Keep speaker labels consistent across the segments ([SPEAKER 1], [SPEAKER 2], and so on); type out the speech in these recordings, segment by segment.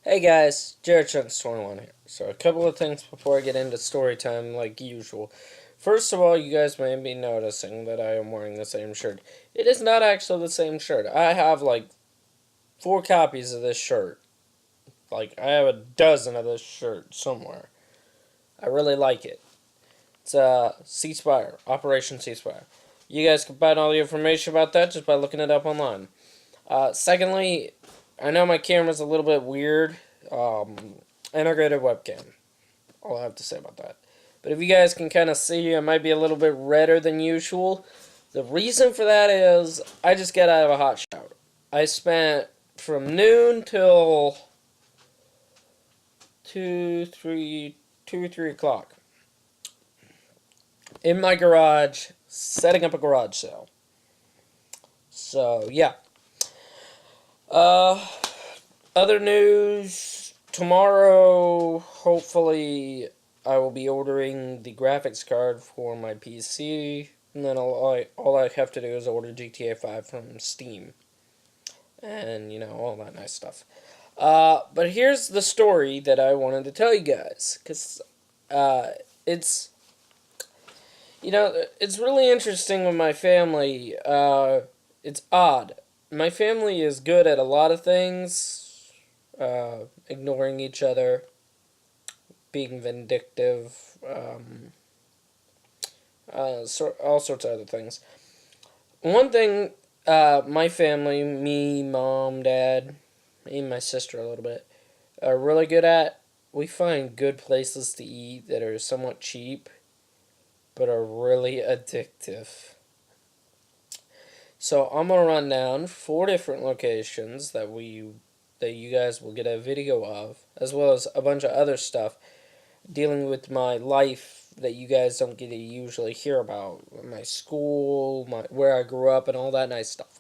[SPEAKER 1] Hey guys, Jared Chunks 21 here. So a couple of things before I get into story time like usual. First of all, you guys may be noticing that I am wearing the same shirt. It is not actually the same shirt. I have like 4 copies of this shirt. Like I have a dozen of this shirt somewhere. I really like it. It's Ceasefire, Operation Ceasefire. You guys can find all the information about that just by looking it up online. Secondly, I know my camera's a little bit weird. Um, Integrated webcam. All I have to say about that. But if you guys can kind of see, I might be a little bit redder than usual. The reason for that is I just got out of a hot shower. I spent from noon till 2, 3 o'clock in my garage setting up a garage sale. So yeah. Uh, Other news. Tomorrow, hopefully, I will be ordering the graphics card for my PC, and then all I have to do is order GTA 5 from Steam, and all that nice stuff. But here's the story that I wanted to tell you guys, because it's it's really interesting with my family. It's odd. My family is good at a lot of things, ignoring each other, being vindictive, all sorts of other things. One thing, my family, me, mom, dad, even my sister a little bit, are really good at, we find good places to eat that are somewhat cheap, but are really addictive. So I'm gonna run down 4 different locations that you guys will get a video of, as well as a bunch of other stuff dealing with my life that you guys don't get to usually hear about. My school, where I grew up, and all that nice stuff.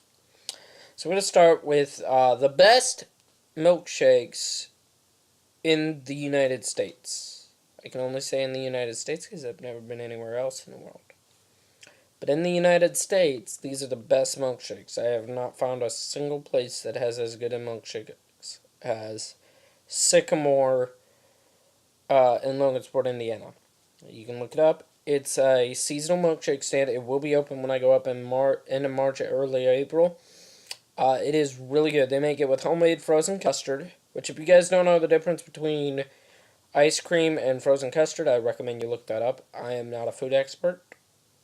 [SPEAKER 1] So I'm going to start with the best milkshakes in the United States. I can only say in the United States because I've never been anywhere else in the world. But in the United States, these are the best milkshakes. I have not found a single place that has as good a milkshake as Sycamore in Logansport, Indiana. You can look it up. It's a seasonal milkshake stand. It will be open when I go up in end of March or early April. It is really good. They make it with homemade frozen custard, which if you guys don't know the difference between ice cream and frozen custard, I recommend you look that up. I am not a food expert.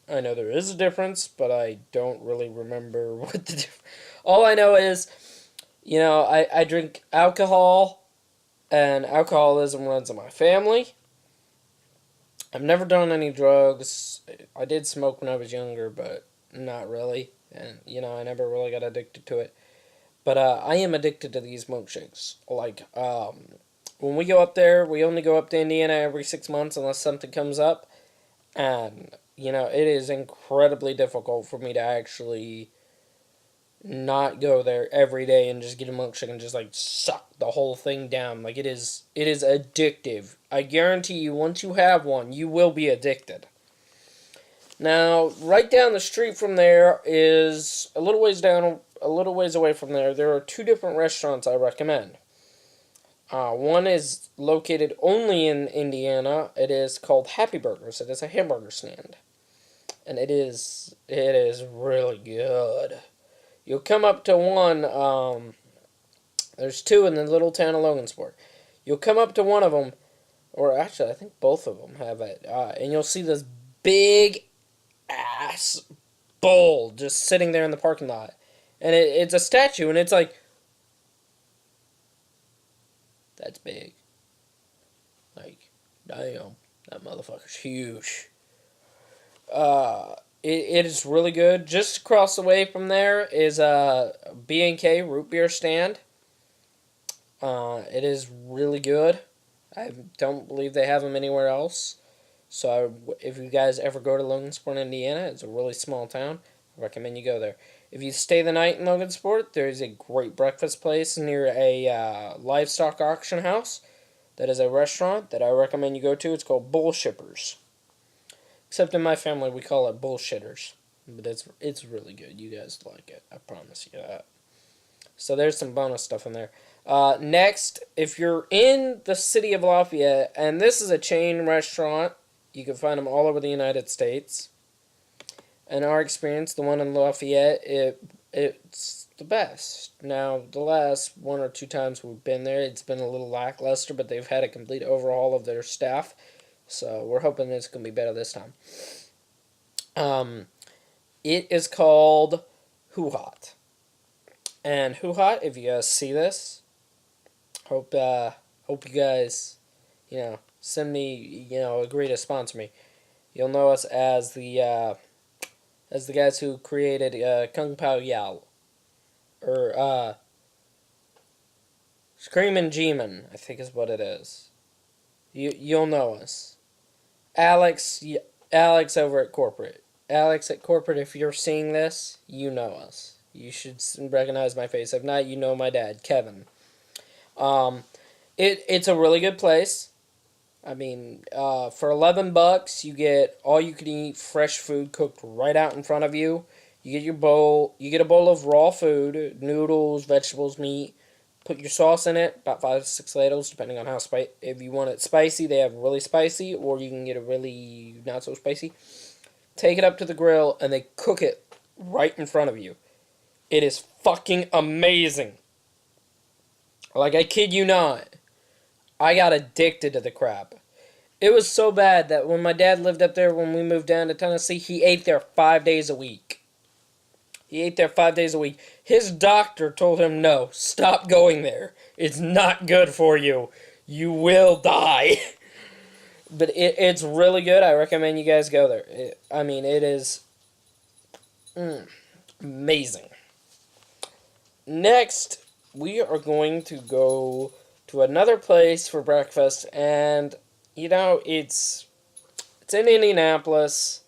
[SPEAKER 1] I know there is a difference, but I don't really remember what the difference. All I know is, I drink alcohol, and alcoholism runs in my family. I've never done any drugs. I did smoke when I was younger, but not really. And, I never really got addicted to it. But I am addicted to these milkshakes. Like, when we go up there, we only go up to Indiana every 6 months unless something comes up. And, it is incredibly difficult for me to actually not go there every day and just get a milkshake and just like suck the whole thing down. Like it is addictive. I guarantee you once you have one, you will be addicted. Now, right down the street from there is a little ways away from there are 2 different restaurants I recommend. One is located only in Indiana. It is called Happy Burgers. It is a hamburger stand. And it is really good. You'll come up to one, there's 2 in the little town of Logansport. You'll come up to one of them, or actually, I think both of them have it, and you'll see this big ass bull just sitting there in the parking lot. And it's a statue, and it's like, that's big. Like, damn, that motherfucker's huge. It is really good. Just across the way from there is a B&K root beer stand. It is really good. I don't believe they have them anywhere else. So if you guys ever go to Logansport, Indiana, it's a really small town. I recommend you go there. If you stay the night in Logansport, there's a great breakfast place near a livestock auction house. That is a restaurant that I recommend you go to. It's called Bullshippers. Except in my family, we call it Bullshitters. But it's really good. You guys like it. I promise you that. So there's some bonus stuff in there. Next, if you're in the city of Lafayette, and this is a chain restaurant, you can find them all over the United States. In our experience, the one in Lafayette, it's the best. Now, the last one or two times we've been there, it's been a little lackluster, but they've had a complete overhaul of their staff. So we're hoping it's going to be better this time. It is called Who Hot. And Who Hot, if you guys see this, hope you guys, send me, agree to sponsor me. You'll know us as the guys who created Kung Pao Yao. Or, Screamin' G-Man, I think is what it is. You'll know us. Alex over at Corporate. Alex at Corporate, if you're seeing this, you know us. You should recognize my face. If not, you know my dad, Kevin. It's a really good place. I mean, for $11, you get all you can eat fresh food cooked right out in front of you. You get your bowl. You get a bowl of raw food, noodles, vegetables, meat. Put your sauce in it, about 5 to 6 ladles, depending on how spicy. If you want it spicy, they have really spicy, or you can get a really not so spicy. Take it up to the grill, and they cook it right in front of you. It is fucking amazing. Like, I kid you not. I got addicted to the crap. It was so bad that when my dad lived up there, when we moved down to Tennessee, he ate there 5 days a week. He ate there 5 days a week. His doctor told him, no, stop going there. It's not good for you. You will die. But it's really good. I recommend you guys go there. It is amazing. Next, we are going to go to another place for breakfast. And, it's in Indianapolis.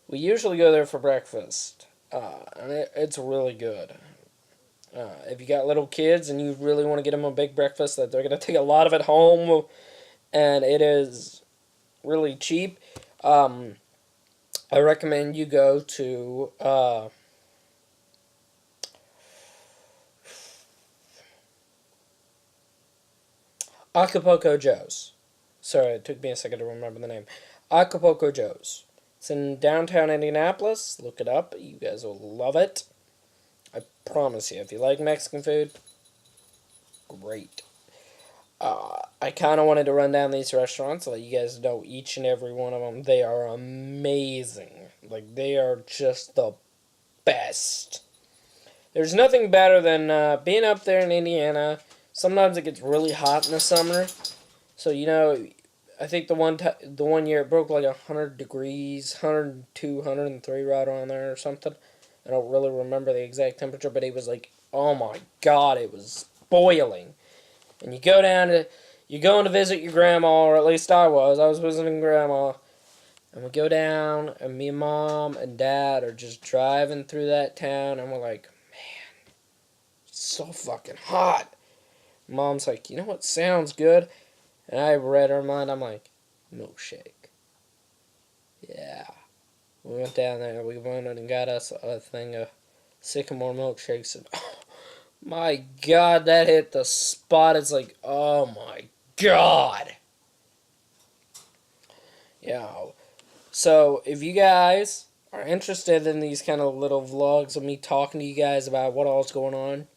[SPEAKER 1] We usually go there for breakfast. And it's really good. If you got little kids and you really want to get them a big breakfast that they're going to take a lot of it home, and it is really cheap, I recommend you go to Acapulco Joe's. Sorry, it took me a second to remember the name. Acapulco Joe's. It's in downtown Indianapolis. Look it up. You guys will love it. I promise you. If you like Mexican food, great. I kind of wanted to run down these restaurants, let you guys know each and every one of them. They are amazing. Like, they are just the best. There's nothing better than being up there in Indiana. Sometimes it gets really hot in the summer. So, I think the one year it broke like 100 degrees, 102, 103 right on there or something. I don't really remember the exact temperature, but it was like, oh my god, it was boiling. And you're going to visit your grandma, or at least I was visiting grandma. And we go down, and me and mom and dad are just driving through that town, and we're like, man, it's so fucking hot. Mom's like, you know what sounds good? And I read her mind. I'm like, milkshake. Yeah. We went down there. We went and got us a thing of Sycamore milkshakes. And oh, my God, that hit the spot. It's like, oh my God. Yeah. So, if you guys are interested in these kind of little vlogs of me talking to you guys about what all's going on,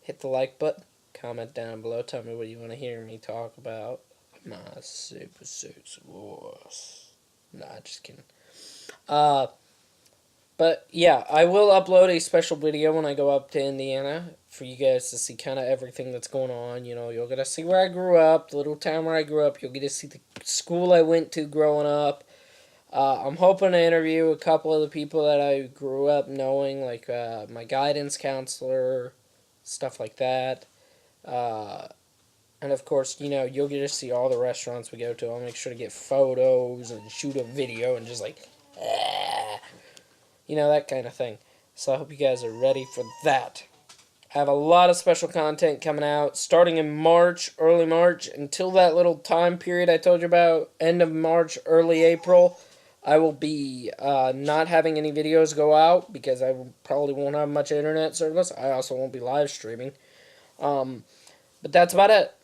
[SPEAKER 1] hit the like button. Comment down below. Tell me what you want to hear me talk about. My Super Suits Wars. Nah, just kidding. But yeah, I will upload a special video when I go up to Indiana for you guys to see kind of everything that's going on. You'll get to see where I grew up, the little town where I grew up. You'll get to see the school I went to growing up. I'm hoping to interview a couple of the people that I grew up knowing, like my guidance counselor, stuff like that. And of course, you'll get to see all the restaurants we go to. I'll make sure to get photos and shoot a video and just like, that kind of thing. So I hope you guys are ready for that. I have a lot of special content coming out starting in March, early March, until that little time period I told you about, end of March, early April. I will be not having any videos go out because I probably won't have much internet service. I also won't be live streaming. But that's about it.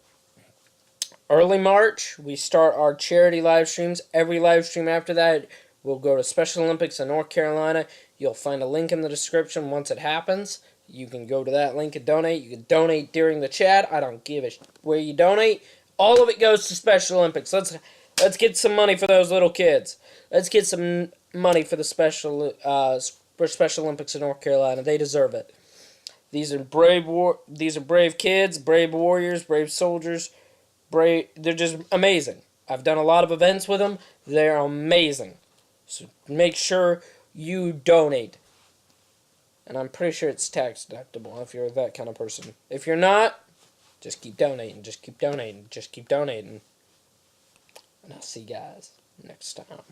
[SPEAKER 1] Early March, we start our charity live streams. Every live stream after that will go to Special Olympics in North Carolina. You'll find a link in the description once it happens. You can go to that link and donate. You can donate during the chat. I don't give a where you donate. All of it goes to Special Olympics. Let's get some money for those little kids. Let's get some money for the Special Olympics in North Carolina. They deserve it. These are brave kids, brave warriors, brave soldiers. They're just amazing. I've done a lot of events with them. They're amazing. So make sure you donate. And I'm pretty sure it's tax deductible if you're that kind of person. If you're not, just keep donating. Just keep donating. Just keep donating. And I'll see you guys next time.